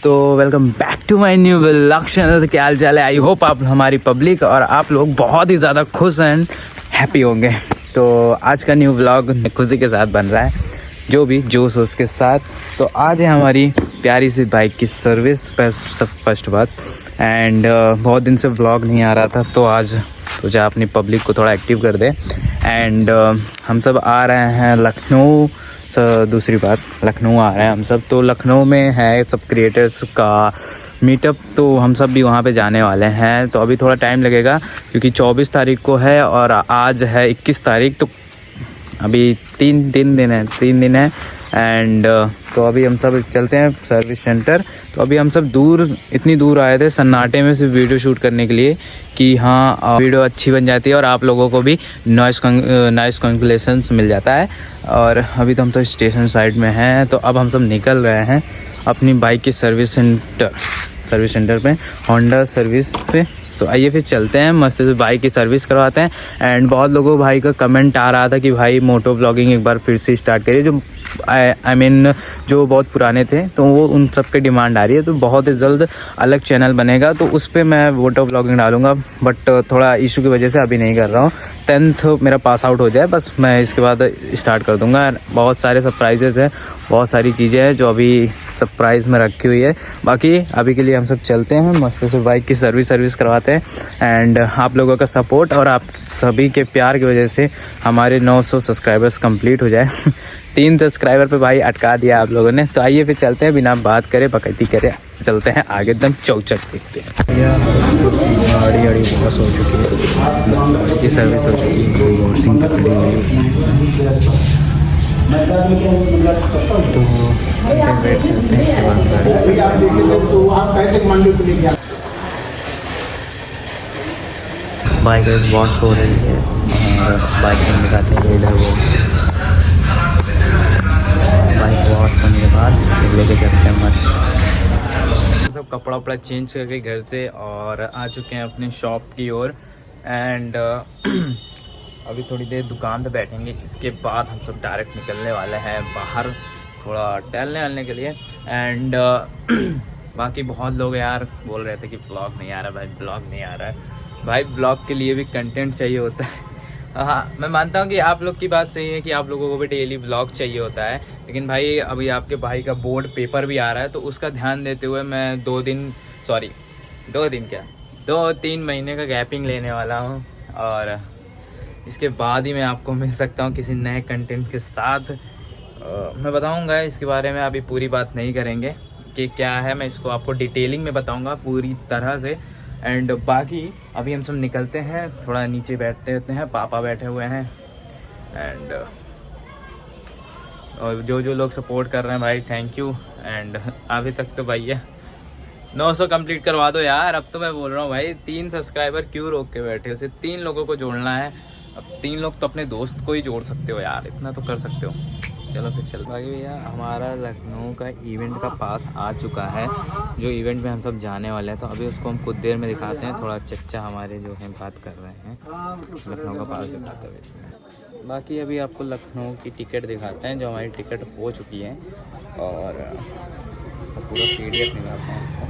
तो welcome back to my new vlog channel. क्या हाल चाल है? आई होप आप हमारी पब्लिक और आप लोग बहुत ही ज़्यादा खुश एंड हैप्पी होंगे। तो आज का न्यू व्लॉग खुशी के साथ बन रहा है, जो भी जोश उसके साथ। तो आज है हमारी प्यारी सी बाइक की सर्विस, फर्स्ट बात। एंड बहुत दिन से व्लॉग नहीं आ रहा था, तो आज सोचा अपनी पब्लिक को थोड़ा एक्टिव कर दे। एंड हम सब आ रहे हैं लखनऊ। दूसरी बात, लखनऊ आ रहे हैं हम सब। तो लखनऊ में है सब क्रिएटर्स का मीटअप, तो हम सब भी वहाँ पे जाने वाले हैं। तो अभी थोड़ा टाइम लगेगा क्योंकि 24 तारीख को है और आज है 21 तारीख, तो अभी तीन दिन है। एंड तो अभी हम सब चलते हैं सर्विस सेंटर। तो अभी हम सब इतनी दूर आए थे सन्नाटे में सिर्फ वीडियो शूट करने के लिए कि हाँ वीडियो अच्छी बन जाती है और आप लोगों को भी नॉइस कैंसलेशंस मिल जाता है। और अभी तो हम तो स्टेशन साइड में हैं, तो अब हम सब निकल रहे हैं अपनी बाइक की सर्विस सेंटर पे, होंडा सर्विस पे। तो आइए फिर चलते हैं, मस्त से बाइक की सर्विस करवाते हैं। एंड बहुत लोगों भाई का कमेंट आ रहा था कि भाई मोटो व्लॉगिंग एक बार फिर से स्टार्ट करिए, जो आई मीन जो बहुत पुराने थे, तो वो उन सब पे डिमांड आ रही है। तो बहुत ही जल्द अलग चैनल बनेगा, तो उस पर मैं मोटो व्लॉगिंग डालूंगा। बट थोड़ा इशू की वजह से अभी नहीं कर रहा हूँ। 10th मेरा पास आउट हो जाए बस, मैं इसके बाद स्टार्ट कर दूँगा। बहुत सारे सरप्राइजेज़ हैं, बहुत सारी चीज़ें हैं जो अभी सरप्राइज़ में रखी हुई है। बाकी अभी के लिए हम सब चलते हैं, मस्त से बाइक की सर्विस करवाते हैं। एंड आप लोगों का सपोर्ट और आप सभी के प्यार की वजह से हमारे 900 सब्सक्राइबर्स कंप्लीट हो जाए। 3 सब्सक्राइबर पे भाई अटका दिया आप लोगों ने। तो आइए फिर चलते हैं, बिना बात करे बकैती करे चलते हैं आगे, एकदम चौचक देखते हैं। गाड़ी बहुत हो चुकी है, गाड़ी की सर्विस हो चुकी है, वॉशिंग पकड़ी हुई है। तो वेट करते हैं, बाइक वॉश हो रही है और बाइक में दिखाते हैं इधर बाइक वॉश होने के बाद लेके चलते हैं मस्त। सब कपड़ा वपड़ा चेंज करके घर से और आ चुके हैं अपनी शॉप की ओर। एंड अभी थोड़ी देर दुकान पे बैठेंगे, इसके बाद हम सब डायरेक्ट निकलने वाले हैं बाहर थोड़ा टहलने के लिए। एंड बाकी बहुत लोग यार बोल रहे थे कि ब्लॉग नहीं आ रहा भाई, ब्लॉग नहीं आ रहा है भाई। ब्लॉग के लिए भी कंटेंट चाहिए होता है। हाँ, मैं मानता हूँ कि आप लोग की बात सही है कि आप लोगों को भी डेली ब्लॉग चाहिए होता है, लेकिन भाई अभी आपके भाई का बोर्ड पेपर भी आ रहा है, तो उसका ध्यान देते हुए मैं 2-3 महीने का गैपिंग लेने वाला हूँ। और इसके बाद ही मैं आपको मिल सकता हूँ किसी नए कंटेंट के साथ। मैं बताऊँगा इसके बारे में, अभी पूरी बात नहीं करेंगे कि क्या है, मैं इसको आपको डिटेलिंग में बताऊँगा पूरी तरह से। एंड बाकी अभी हम सब निकलते हैं, थोड़ा नीचे बैठते होते हैं, पापा बैठे हुए हैं। एंड और जो लोग सपोर्ट कर रहे हैं भाई, थैंक यू। एंड अभी तक तो भैया 900 कंप्लीट करवा दो यार। अब तो मैं बोल रहा हूँ भाई, 3 सब्सक्राइबर क्यों रोक के बैठे हो? सिर्फ 3 लोगों को जोड़ना है। अब 3 लोग तो अपने दोस्त को ही जोड़ सकते हो यार, इतना तो कर सकते हो। चलो फिर चल। बाकी भैया हमारा लखनऊ का इवेंट का पास आ चुका है, जो इवेंट में हम सब जाने वाले हैं। तो अभी उसको हम कुछ देर में दिखाते हैं। थोड़ा चच्चा हमारे जो हैं बात कर रहे हैं, लखनऊ का पास दिखाते हुए। बाकी अभी आपको लखनऊ की टिकट दिखाते हैं, जो हमारी टिकट हो चुकी है। और उसका पूरा PDF निकालते हैं आपको,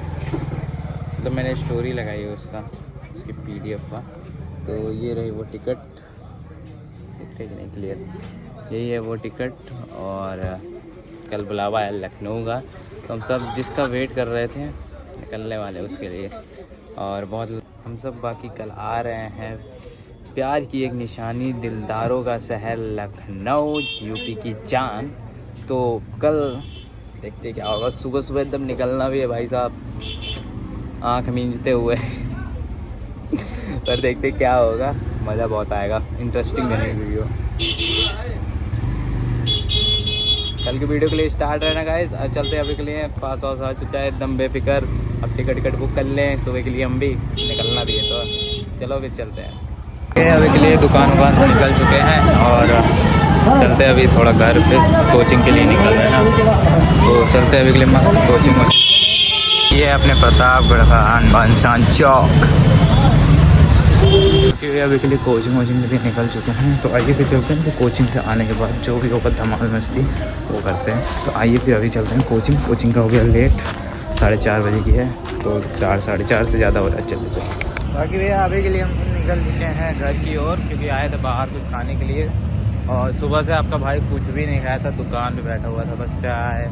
मतलब मैंने स्टोरी लगाई है उसकी PDF का। तो ये रही वो टिकट, दिखते कि नहीं क्लियर, यही है वो टिकट। और कल बुलावा है लखनऊ का, तो हम सब जिसका वेट कर रहे थे निकलने वाले उसके लिए। और बहुत हम सब बाकी कल आ रहे हैं, प्यार की एक निशानी, दिलदारों का शहर लखनऊ, यूपी की जान। तो कल देखते क्या होगा। सुबह एकदम निकलना भी है भाई साहब, आँख मींचते हुए। पर देखते क्या होगा, मज़ा बहुत आएगा, इंटरेस्टिंग बनेगी वीडियो। कल की वीडियो के लिए स्टार्ट रहना गाइस। चलते हैं अभी के लिए, पास वास आ चुका है एकदम बेफिक्र। अब टिकट बुक कर लें सुबह के लिए, हम भी निकलना भी है, तो चलो फिर चलते हैं। अभी के लिए दुकान से निकल चुके हैं और चलते हैं अभी थोड़ा घर पे, कोचिंग के लिए निकल रहे हैं ना। तो चलते हैं अभी के लिए मस्त कोचिंग। ये अपने प्रतापगढ़ का आन चौक। अभी के लिए कोचिंग के लिए निकल चुके हैं। तो आइए फिर चलते हैं, तो कोचिंग से आने के बाद जो भी होगा धमाल मस्ती वो करते हैं। तो आइए फिर अभी चलते हैं कोचिंग का हो गया लेट। 4:30 बजे की है, तो 4 साढ़े 4 से ज़्यादा हो रहा है। चलो चलो, बाकी भैया अभी के लिए हम निकल चुके हैं घर की ओर, क्योंकि आए थे बाहर कुछ खाने के लिए। और सुबह से आपका भाई कुछ भी नहीं खाया था, दुकान पे बैठा हुआ था, बस चाय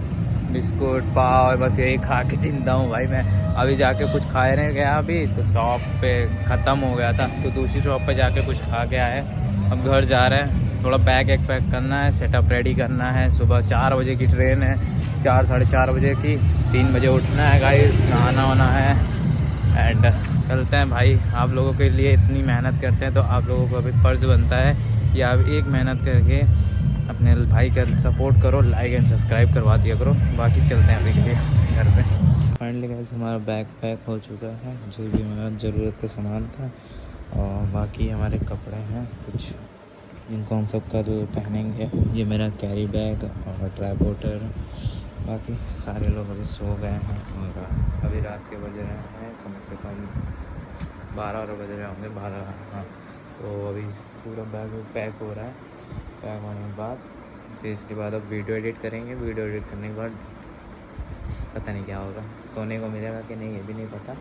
बिस्कुट पाव बस यही खा के जिंदा हूँ भाई मैं। अभी जाके कुछ खाए नहीं गया, अभी तो शॉप पे ख़त्म हो गया था, तो दूसरी शॉप पे जाके कुछ खा के आए। अब घर जा रहे हैं, थोड़ा बैग एक पैक करना है, सेटअप रेडी करना है। सुबह 4 बजे की ट्रेन है, 4 साढ़े 4 बजे की। 3 बजे उठना है गाइस, नहाना वाना है एंड चलते हैं भाई। आप लोगों के लिए इतनी मेहनत करते हैं, तो आप लोगों को अभी फ़र्ज़ बनता है कि आप एक मेहनत करके अपने भाई का सपोर्ट करो, लाइक एंड सब्सक्राइब करवा दिया करो। बाकी चलते हैं अभी के लिए घर पे। फाइनली गाइस हमारा बैग पैक हो चुका है, जो भी हमारा ज़रूरत का सामान था। और बाकी हमारे कपड़े हैं कुछ, जिनको हम सब कल पहनेंगे। ये मेरा कैरी बैग और ट्राईपोर्टर। बाकी सारे लोग अभी सो गए हैं, और अभी रात के बज रहे हैं कम से कम 12 बज रहे होंगे, 12। हाँ, तो अभी पूरा बैग पैक हो रहा है। पैक होने के बाद फिर इसके बाद अब वीडियो एडिट करेंगे। वीडियो एडिट करने के बाद पता नहीं क्या होगा, सोने को मिलेगा कि नहीं ये भी नहीं पता।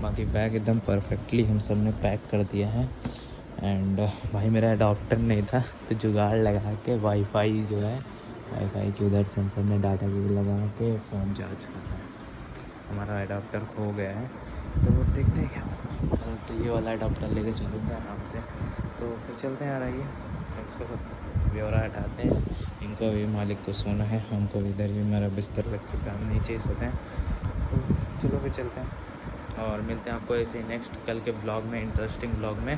बाकी बैग एकदम परफेक्टली हम सब ने पैक कर दिया है। एंड भाई मेरा अडॉप्टर नहीं था, तो जुगाड़ लगा के वाईफाई जो है, वाईफाई के उधर से हम सब ने डाटा केबल लगा के फ़ोन चार्ज कर रहा है। हमारा अडॉप्टर खो गया है, तो देखते हैं क्या होगा। तो ये वाला अडॉप्टर लेके चलूँगा आराम से। तो फिर चलते हैं, आ रही है इसको सब ब्यौरा हटाते हैं। इनको भी मालिक को सोना है, हमको इधर भी मेरा बिस्तर लग चुका है, हम नीचे ही सोते हैं। तो चलो फिर चलते हैं और मिलते हैं आपको ऐसे नेक्स्ट कल के ब्लॉग में, इंटरेस्टिंग ब्लॉग में।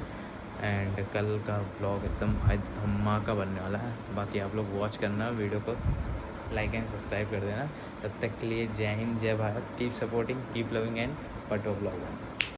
एंड कल का ब्लॉग एकदम धमाका बनने वाला है। बाकी आप लोग वॉच करना, वीडियो को लाइक एंड सब्सक्राइब कर देना। तब तक के लिए जय हिंद, जय Bharat. Keep supporting, keep loving and पटो ब्लॉग।